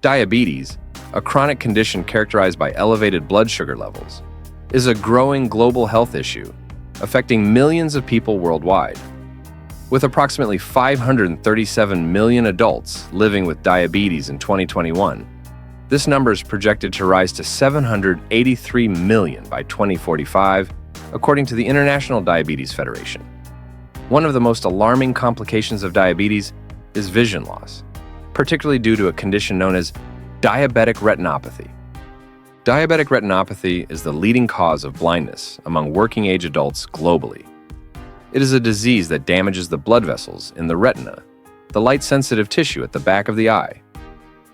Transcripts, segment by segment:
Diabetes, a chronic condition characterized by elevated blood sugar levels, is a growing global health issue affecting millions of people worldwide. With approximately 537 million adults living with diabetes in 2021, this number is projected to rise to 783 million by 2045, according to the International Diabetes Federation. One of the most alarming complications of diabetes is vision loss, particularly due to a condition known as diabetic retinopathy. Diabetic retinopathy is the leading cause of blindness among working-age adults globally. It is a disease that damages the blood vessels in the retina, the light-sensitive tissue at the back of the eye.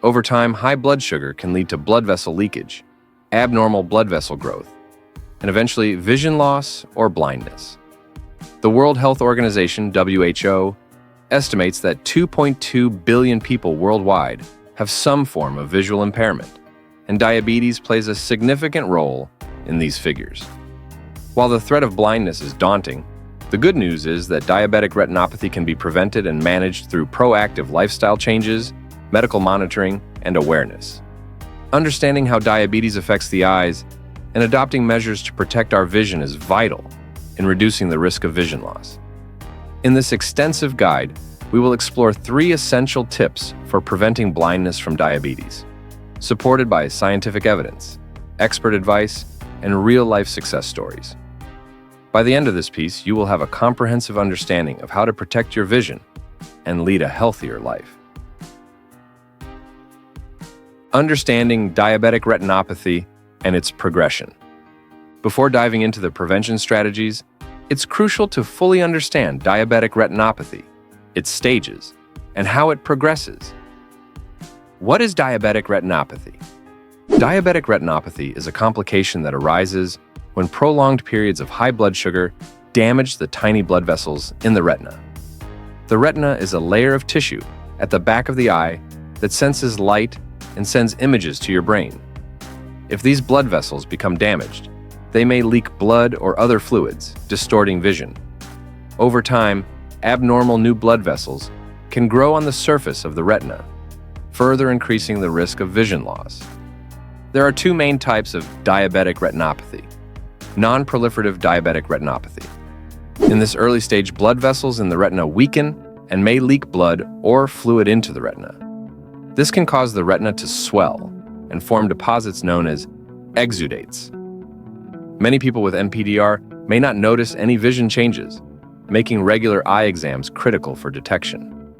Over time, high blood sugar can lead to blood vessel leakage, abnormal blood vessel growth, and eventually vision loss or blindness. The World Health Organization, WHO, estimates that 2.2 billion people worldwide have some form of visual impairment, and diabetes plays a significant role in these figures. While the threat of blindness is daunting, the good news is that diabetic retinopathy can be prevented and managed through proactive lifestyle changes, medical monitoring, and awareness. Understanding how diabetes affects the eyes and adopting measures to protect our vision is vital in reducing the risk of vision loss. In this extensive guide, we will explore 3 essential tips for preventing blindness from diabetes, supported by scientific evidence, expert advice, and real-life success stories. By the end of this piece, you will have a comprehensive understanding of how to protect your vision and lead a healthier life. Understanding diabetic retinopathy and its progression. Before diving into the prevention strategies, it's crucial to fully understand diabetic retinopathy, its stages, and how it progresses. What is diabetic retinopathy? Diabetic retinopathy is a complication that arises when prolonged periods of high blood sugar damage the tiny blood vessels in the retina. The retina is a layer of tissue at the back of the eye that senses light and sends images to your brain. If these blood vessels become damaged, they may leak blood or other fluids, distorting vision. Over time, abnormal new blood vessels can grow on the surface of the retina, further increasing the risk of vision loss. There are 2 main types of diabetic retinopathy: non-proliferative diabetic retinopathy. In this early stage, blood vessels in the retina weaken and may leak blood or fluid into the retina. This can cause the retina to swell and form deposits known as exudates. Many people with NPDR may not notice any vision changes, making regular eye exams critical for detection.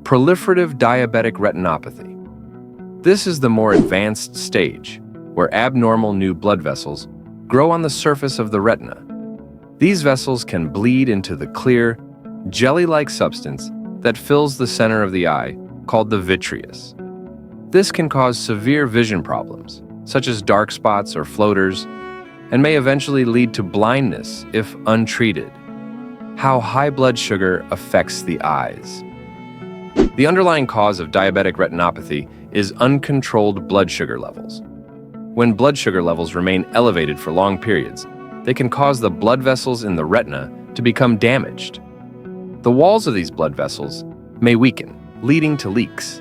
Proliferative diabetic retinopathy. This is the more advanced stage, where abnormal new blood vessels grow on the surface of the retina. These vessels can bleed into the clear, jelly-like substance that fills the center of the eye, called the vitreous. This can cause severe vision problems, such as dark spots or floaters, and may eventually lead to blindness if untreated. How high blood sugar affects the eyes. The underlying cause of diabetic retinopathy is uncontrolled blood sugar levels. When blood sugar levels remain elevated for long periods, they can cause the blood vessels in the retina to become damaged. The walls of these blood vessels may weaken, leading to leaks.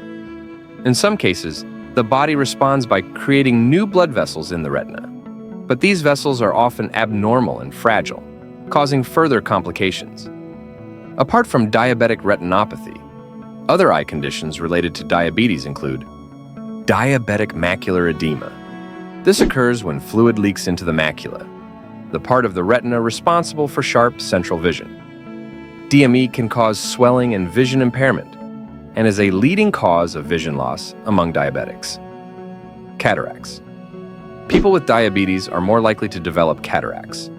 In some cases, the body responds by creating new blood vessels in the retina. But these vessels are often abnormal and fragile, causing further complications. Apart from diabetic retinopathy, other eye conditions related to diabetes include diabetic macular edema. This occurs when fluid leaks into the macula, the part of the retina responsible for sharp central vision. DME can cause swelling and vision impairment, and is a leading cause of vision loss among diabetics. Cataracts. People with diabetes are more likely to develop cataracts,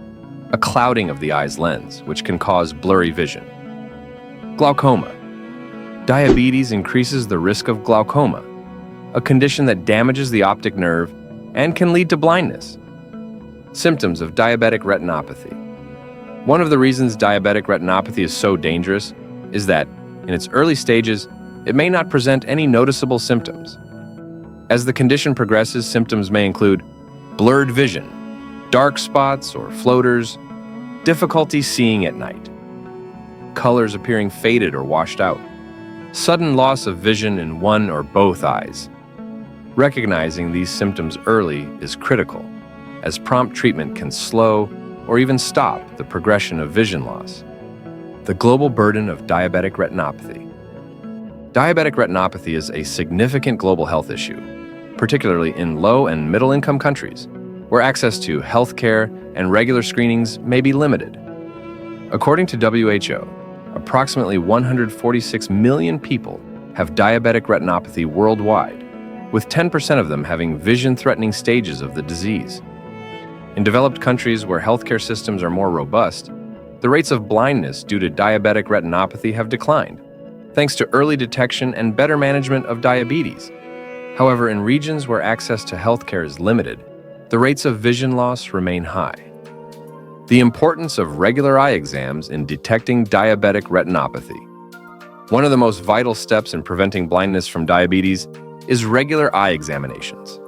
a clouding of the eye's lens, which can cause blurry vision. Glaucoma. Diabetes increases the risk of glaucoma, a condition that damages the optic nerve and can lead to blindness. Symptoms of diabetic retinopathy. One of the reasons diabetic retinopathy is so dangerous is that, in its early stages, it may not present any noticeable symptoms. As the condition progresses, symptoms may include blurred vision, dark spots or floaters, difficulty seeing at night, colors appearing faded or washed out, sudden loss of vision in one or both eyes, Recognizing these symptoms early is critical, as prompt treatment can slow or even stop the progression of vision loss. The global burden of diabetic retinopathy. Diabetic retinopathy is a significant global health issue, particularly in low and middle-income countries, where access to healthcare and regular screenings may be limited. According to WHO, approximately 146 million people have diabetic retinopathy worldwide, with 10% of them having vision-threatening stages of the disease. In developed countries where healthcare systems are more robust, the rates of blindness due to diabetic retinopathy have declined, thanks to early detection and better management of diabetes. However, in regions where access to healthcare is limited, the rates of vision loss remain high. The importance of regular eye exams in detecting diabetic retinopathy. One of the most vital steps in preventing blindness from diabetes is regular eye examinations.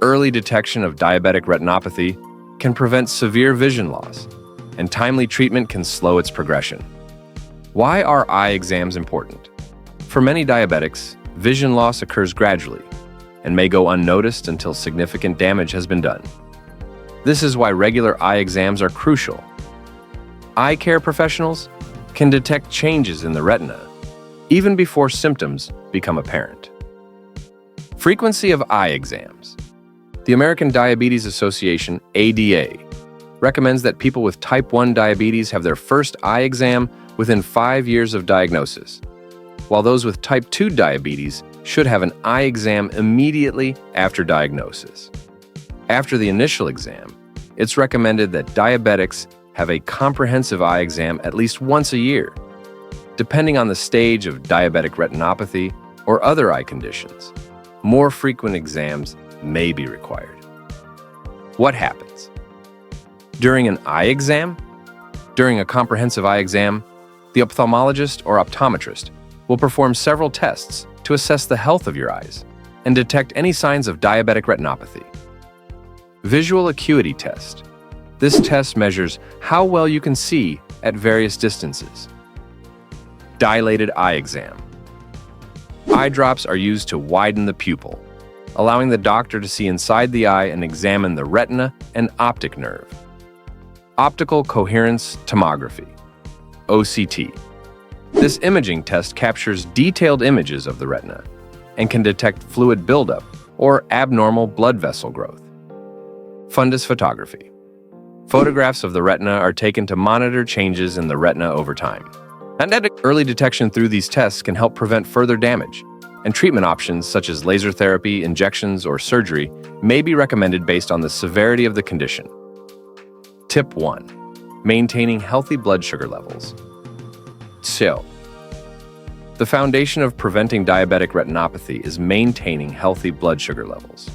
Early detection of diabetic retinopathy can prevent severe vision loss, and timely treatment can slow its progression. Why are eye exams important? For many diabetics, vision loss occurs gradually and may go unnoticed until significant damage has been done. This is why regular eye exams are crucial. Eye care professionals can detect changes in the retina even before symptoms become apparent. Frequency of eye exams. The American Diabetes Association, ADA, recommends that people with type 1 diabetes have their first eye exam within 5 years of diagnosis, while those with type 2 diabetes should have an eye exam immediately after diagnosis. After the initial exam, it's recommended that diabetics have a comprehensive eye exam at least once a year. Depending on the stage of diabetic retinopathy or other eye conditions, more frequent exams may be required. What happens? During an eye exam? During a comprehensive eye exam, the ophthalmologist or optometrist will perform several tests to assess the health of your eyes and detect any signs of diabetic retinopathy. Visual acuity test. This test measures how well you can see at various distances. Dilated eye exam. Eye drops are used to widen the pupil, allowing the doctor to see inside the eye and examine the retina and optic nerve. Optical coherence tomography, OCT. This imaging test captures detailed images of the retina and can detect fluid buildup or abnormal blood vessel growth. Fundus photography. Photographs of the retina are taken to monitor changes in the retina over time. And early detection through these tests can help prevent further damage, and treatment options such as laser therapy, injections, or surgery may be recommended based on the severity of the condition. Tip 1. Maintaining healthy blood sugar levels. So, the foundation of preventing diabetic retinopathy is maintaining healthy blood sugar levels.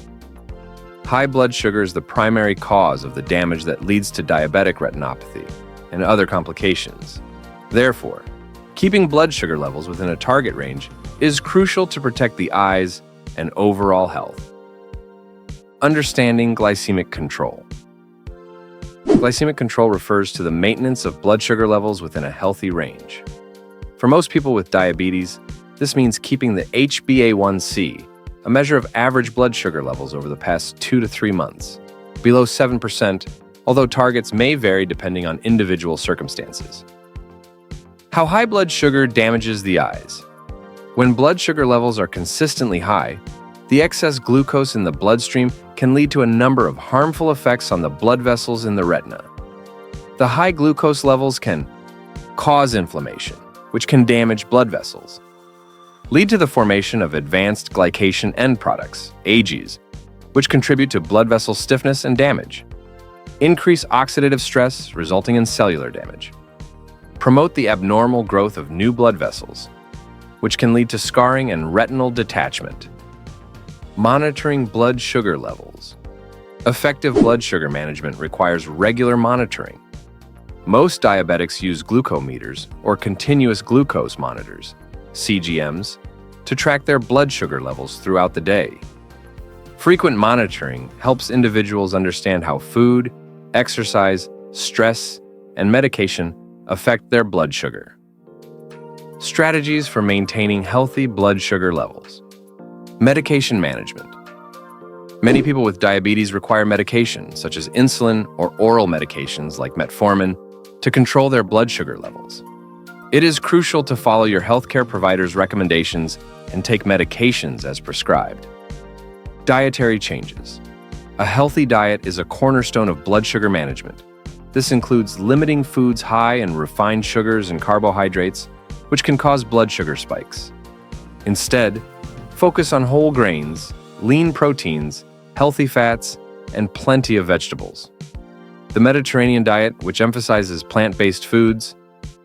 High blood sugar is the primary cause of the damage that leads to diabetic retinopathy and other complications. Therefore, keeping blood sugar levels within a target range is crucial to protect the eyes and overall health. Understanding glycemic control. Glycemic control refers to the maintenance of blood sugar levels within a healthy range. For most people with diabetes, this means keeping the HbA1c, a measure of average blood sugar levels over the past 2 to 3 months, below 7%, although targets may vary depending on individual circumstances. How high blood sugar damages the eyes. When blood sugar levels are consistently high, the excess glucose in the bloodstream can lead to a number of harmful effects on the blood vessels in the retina. The high glucose levels can cause inflammation, which can damage blood vessels, lead to the formation of advanced glycation end products, AGEs, which contribute to blood vessel stiffness and damage, increase oxidative stress resulting in cellular damage, promote the abnormal growth of new blood vessels, which can lead to scarring and retinal detachment. Monitoring blood sugar levels. Effective blood sugar management requires regular monitoring. Most diabetics use glucometers or continuous glucose monitors, CGMs, to track their blood sugar levels throughout the day. Frequent monitoring helps individuals understand how food, exercise, stress, and medication affect their blood sugar. Strategies for maintaining healthy blood sugar levels. Medication management. Many people with diabetes require medication, such as insulin or oral medications like metformin, to control their blood sugar levels. It is crucial to follow your healthcare provider's recommendations and take medications as prescribed. Dietary changes. A healthy diet is a cornerstone of blood sugar management. This includes limiting foods high in refined sugars and carbohydrates, which can cause blood sugar spikes. Instead, focus on whole grains, lean proteins, healthy fats, and plenty of vegetables. The Mediterranean diet, which emphasizes plant-based foods,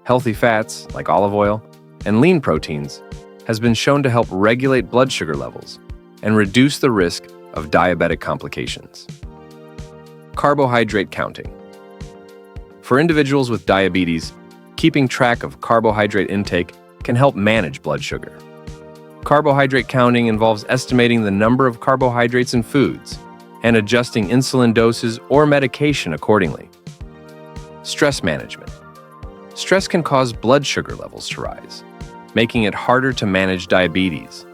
healthy fats like olive oil, and lean proteins, has been shown to help regulate blood sugar levels and reduce the risk of diabetic complications. Carbohydrate counting. For individuals with diabetes, keeping track of carbohydrate intake can help manage blood sugar. Carbohydrate counting involves estimating the number of carbohydrates in foods and adjusting insulin doses or medication accordingly. Stress management. Stress can cause blood sugar levels to rise, making it harder to manage diabetes.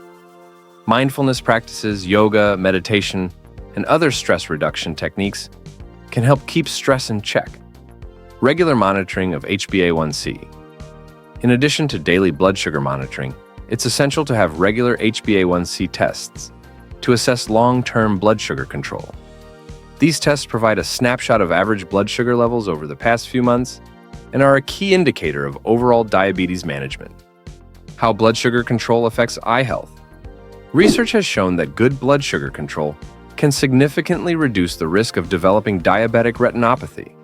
Mindfulness practices, yoga, meditation, and other stress reduction techniques can help keep stress in check. Regular monitoring of HbA1c. In addition to daily blood sugar monitoring, it's essential to have regular HbA1c tests to assess long-term blood sugar control. These tests provide a snapshot of average blood sugar levels over the past few months and are a key indicator of overall diabetes management. How blood sugar control affects eye health. Research has shown that good blood sugar control can significantly reduce the risk of developing diabetic retinopathy.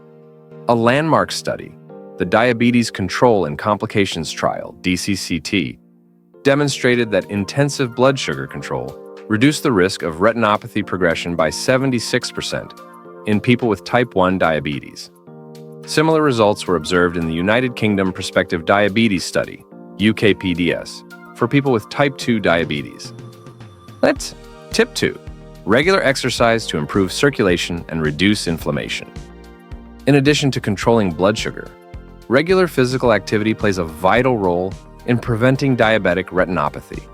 A landmark study, the Diabetes Control and Complications Trial, DCCT, demonstrated that intensive blood sugar control reduced the risk of retinopathy progression by 76% in people with type 1 diabetes. Similar results were observed in the United Kingdom Prospective Diabetes Study, UKPDS, for people with type 2 diabetes. Tip 2. Regular exercise to improve circulation and reduce inflammation. In addition to controlling blood sugar, regular physical activity plays a vital role in preventing diabetic retinopathy.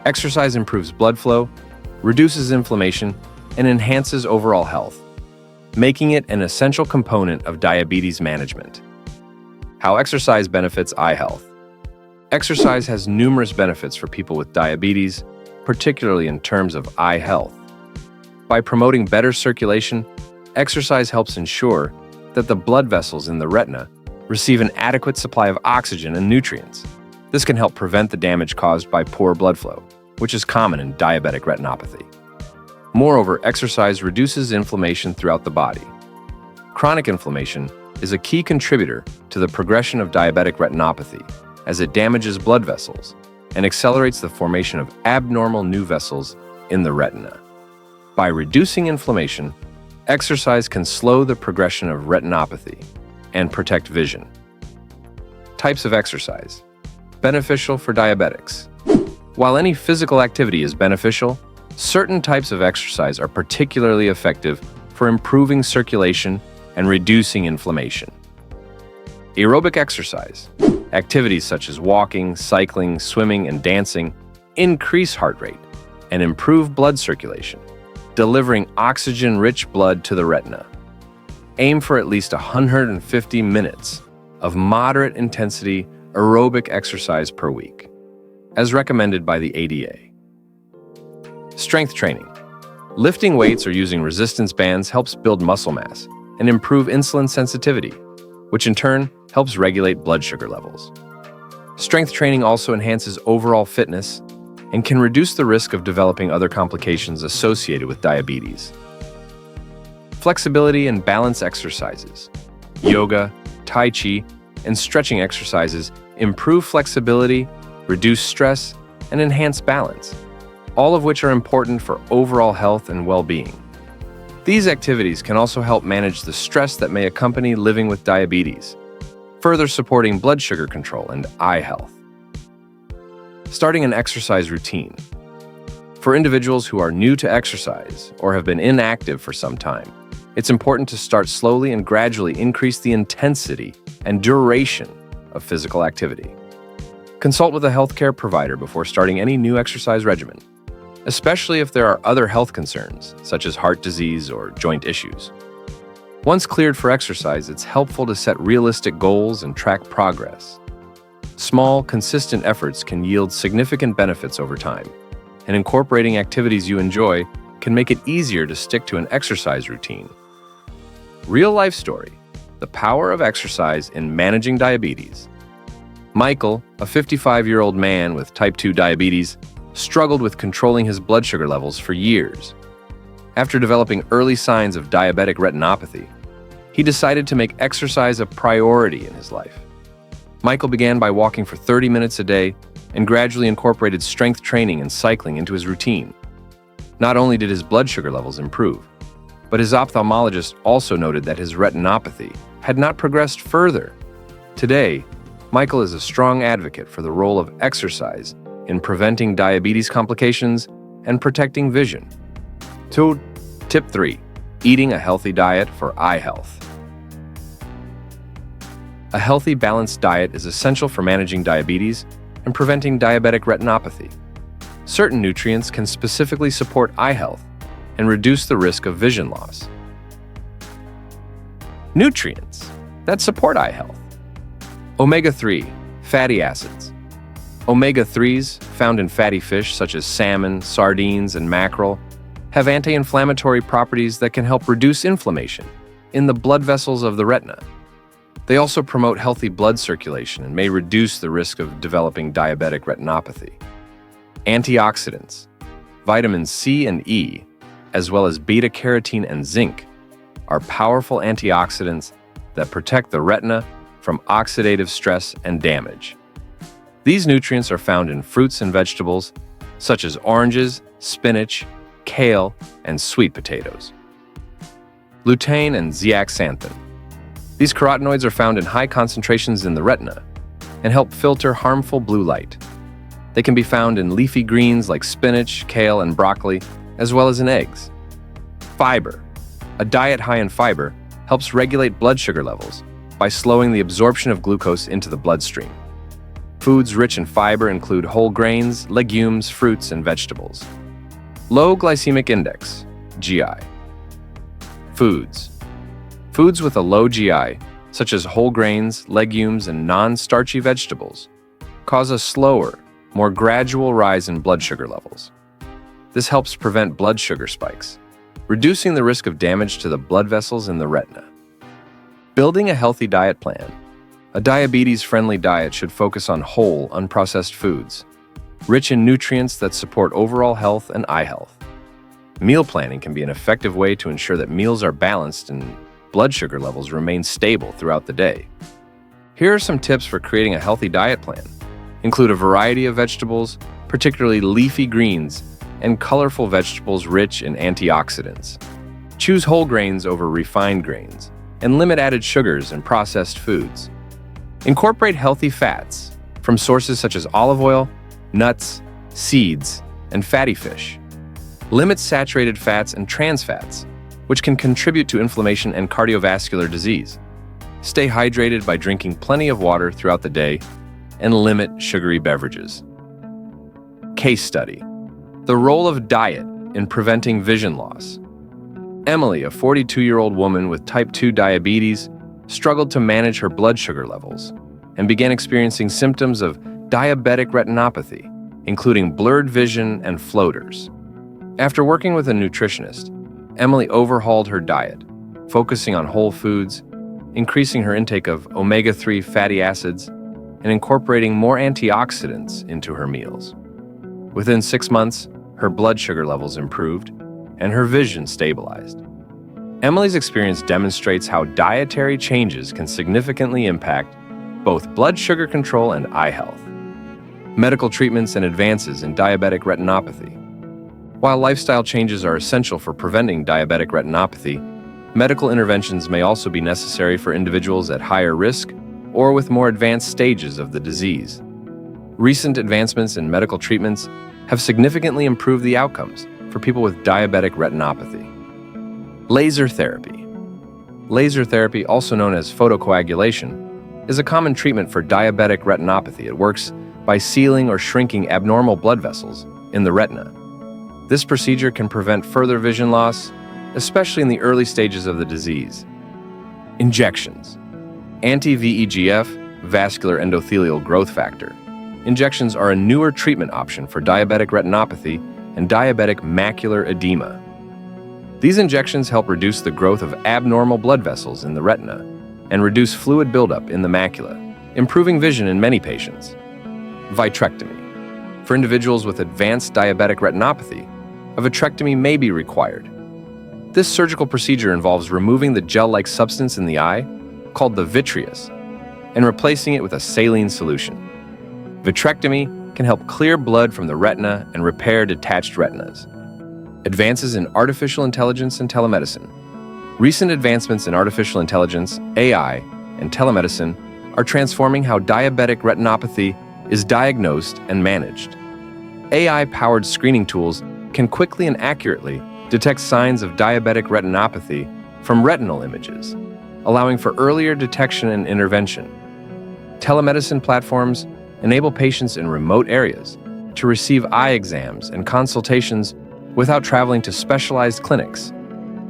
Exercise improves blood flow, reduces inflammation, and enhances overall health, making it an essential component of diabetes management. How exercise benefits eye health. Exercise has numerous benefits for people with diabetes, particularly in terms of eye health. By promoting better circulation, exercise helps ensure that the blood vessels in the retina receive an adequate supply of oxygen and nutrients. This can help prevent the damage caused by poor blood flow, which is common in diabetic retinopathy. Moreover, exercise reduces inflammation throughout the body. Chronic inflammation is a key contributor to the progression of diabetic retinopathy, as it damages blood vessels and accelerates the formation of abnormal new vessels in the retina. By reducing inflammation, exercise can slow the progression of retinopathy and protect vision. Types of exercise. Beneficial for diabetics. While any physical activity is beneficial, certain types of exercise are particularly effective for improving circulation and reducing inflammation. Aerobic exercise. Activities such as walking, cycling, swimming, and dancing increase heart rate and improve blood circulation, delivering oxygen-rich blood to the retina. Aim for at least 150 minutes of moderate intensity aerobic exercise per week, as recommended by the ADA. Strength training. Lifting weights or using resistance bands helps build muscle mass and improve insulin sensitivity, which in turn helps regulate blood sugar levels. Strength training also enhances overall fitness and can reduce the risk of developing other complications associated with diabetes. Flexibility and balance exercises. Yoga, Tai Chi, and stretching exercises improve flexibility, reduce stress, and enhance balance, all of which are important for overall health and well-being. These activities can also help manage the stress that may accompany living with diabetes, further supporting blood sugar control and eye health. Starting an exercise routine. For individuals who are new to exercise or have been inactive for some time, it's important to start slowly and gradually increase the intensity and duration of physical activity. Consult with a healthcare provider before starting any new exercise regimen, especially if there are other health concerns, such as heart disease or joint issues. Once cleared for exercise, it's helpful to set realistic goals and track progress. Small, consistent efforts can yield significant benefits over time, and incorporating activities you enjoy can make it easier to stick to an exercise routine. Real-life story: the power of exercise in managing diabetes. Michael, a 55-year-old man with type 2 diabetes, struggled with controlling his blood sugar levels for years. After developing early signs of diabetic retinopathy, he decided to make exercise a priority in his life. Michael began by walking for 30 minutes a day and gradually incorporated strength training and cycling into his routine. Not only did his blood sugar levels improve, but his ophthalmologist also noted that his retinopathy had not progressed further. Today, Michael is a strong advocate for the role of exercise in preventing diabetes complications and protecting vision. Tip 3. Eating a healthy diet for eye health. A healthy, balanced diet is essential for managing diabetes and preventing diabetic retinopathy. Certain nutrients can specifically support eye health and reduce the risk of vision loss. Nutrients that support eye health. Omega-3 fatty acids. Omega-3s, found in fatty fish such as salmon, sardines, and mackerel, have anti-inflammatory properties that can help reduce inflammation in the blood vessels of the retina. They also promote healthy blood circulation and may reduce the risk of developing diabetic retinopathy. Antioxidants. Vitamins C and E, as well as beta-carotene and zinc, are powerful antioxidants that protect the retina from oxidative stress and damage. These nutrients are found in fruits and vegetables, such as oranges, spinach, kale, and sweet potatoes. Lutein and zeaxanthin. These carotenoids are found in high concentrations in the retina and help filter harmful blue light. They can be found in leafy greens like spinach, kale, and broccoli, as well as in eggs. Fiber. A diet high in fiber helps regulate blood sugar levels by slowing the absorption of glucose into the bloodstream. Foods rich in fiber include whole grains, legumes, fruits, and vegetables. Low glycemic index, GI. Foods. Foods with a low GI, such as whole grains, legumes, and non-starchy vegetables, cause a slower, more gradual rise in blood sugar levels. This helps prevent blood sugar spikes, reducing the risk of damage to the blood vessels in the retina. Building a healthy diet plan. A diabetes-friendly diet should focus on whole, unprocessed foods, rich in nutrients that support overall health and eye health. Meal planning can be an effective way to ensure that meals are balanced and blood sugar levels remain stable throughout the day. Here are some tips for creating a healthy diet plan. Include a variety of vegetables, particularly leafy greens, and colorful vegetables rich in antioxidants. Choose whole grains over refined grains, and limit added sugars and processed foods. Incorporate healthy fats from sources such as olive oil, nuts, seeds, and fatty fish. Limit saturated fats and trans fats, which can contribute to inflammation and cardiovascular disease. Stay hydrated by drinking plenty of water throughout the day and limit sugary beverages. Case study. The role of diet in preventing vision loss. Emily, a 42-year-old woman with type 2 diabetes, struggled to manage her blood sugar levels and began experiencing symptoms of diabetic retinopathy, including blurred vision and floaters. After working with a nutritionist, Emily overhauled her diet, focusing on whole foods, increasing her intake of omega-3 fatty acids, and incorporating more antioxidants into her meals. Within 6 months, her blood sugar levels improved and her vision stabilized. Emily's experience demonstrates how dietary changes can significantly impact both blood sugar control and eye health. Medical treatments and advances in diabetic retinopathy. While lifestyle changes are essential for preventing diabetic retinopathy, medical interventions may also be necessary for individuals at higher risk or with more advanced stages of the disease. Recent advancements in medical treatments have significantly improved the outcomes for people with diabetic retinopathy. Laser therapy. Laser therapy, also known as photocoagulation, is a common treatment for diabetic retinopathy. It works by sealing or shrinking abnormal blood vessels in the retina. This procedure can prevent further vision loss, especially in the early stages of the disease. Injections. Anti-VEGF, vascular endothelial growth factor. Injections are a newer treatment option for diabetic retinopathy and diabetic macular edema. These injections help reduce the growth of abnormal blood vessels in the retina and reduce fluid buildup in the macula, improving vision in many patients. Vitrectomy. For individuals with advanced diabetic retinopathy, a vitrectomy may be required. This surgical procedure involves removing the gel-like substance in the eye, called the vitreous, and replacing it with a saline solution. Vitrectomy can help clear blood from the retina and repair detached retinas. Advances in artificial intelligence and telemedicine. Recent advancements in artificial intelligence, AI, and telemedicine are transforming how diabetic retinopathy is diagnosed and managed. AI-powered screening tools can quickly and accurately detect signs of diabetic retinopathy from retinal images, allowing for earlier detection and intervention. Telemedicine platforms enable patients in remote areas to receive eye exams and consultations without traveling to specialized clinics,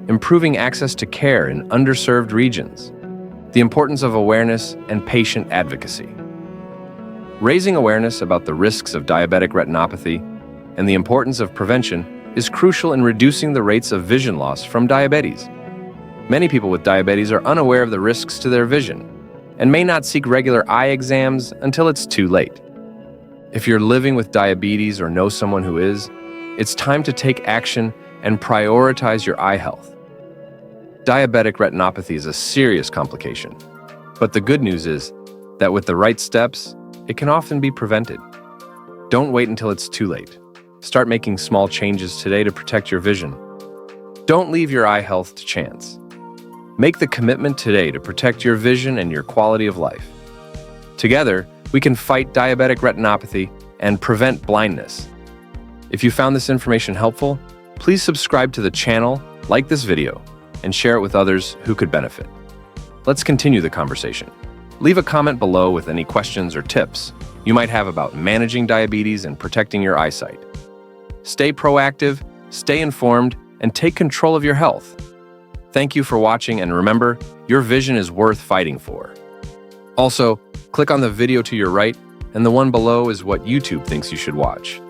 improving access to care in underserved regions. The importance of awareness and patient advocacy. Raising awareness about the risks of diabetic retinopathy and the importance of prevention is crucial in reducing the rates of vision loss from diabetes. Many people with diabetes are unaware of the risks to their vision and may not seek regular eye exams until it's too late. If you're living with diabetes or know someone who is, it's time to take action and prioritize your eye health. Diabetic retinopathy is a serious complication, but the good news is that with the right steps, it can often be prevented. Don't wait until it's too late. Start making small changes today to protect your vision. Don't leave your eye health to chance. Make the commitment today to protect your vision and your quality of life. Together, we can fight diabetic retinopathy and prevent blindness. If you found this information helpful, please subscribe to the channel, like this video, and share it with others who could benefit. Let's continue the conversation. Leave a comment below with any questions or tips you might have about managing diabetes and protecting your eyesight. Stay proactive, stay informed, and take control of your health. Thank you for watching, and remember, your vision is worth fighting for. Also, click on the video to your right, and the one below is what YouTube thinks you should watch.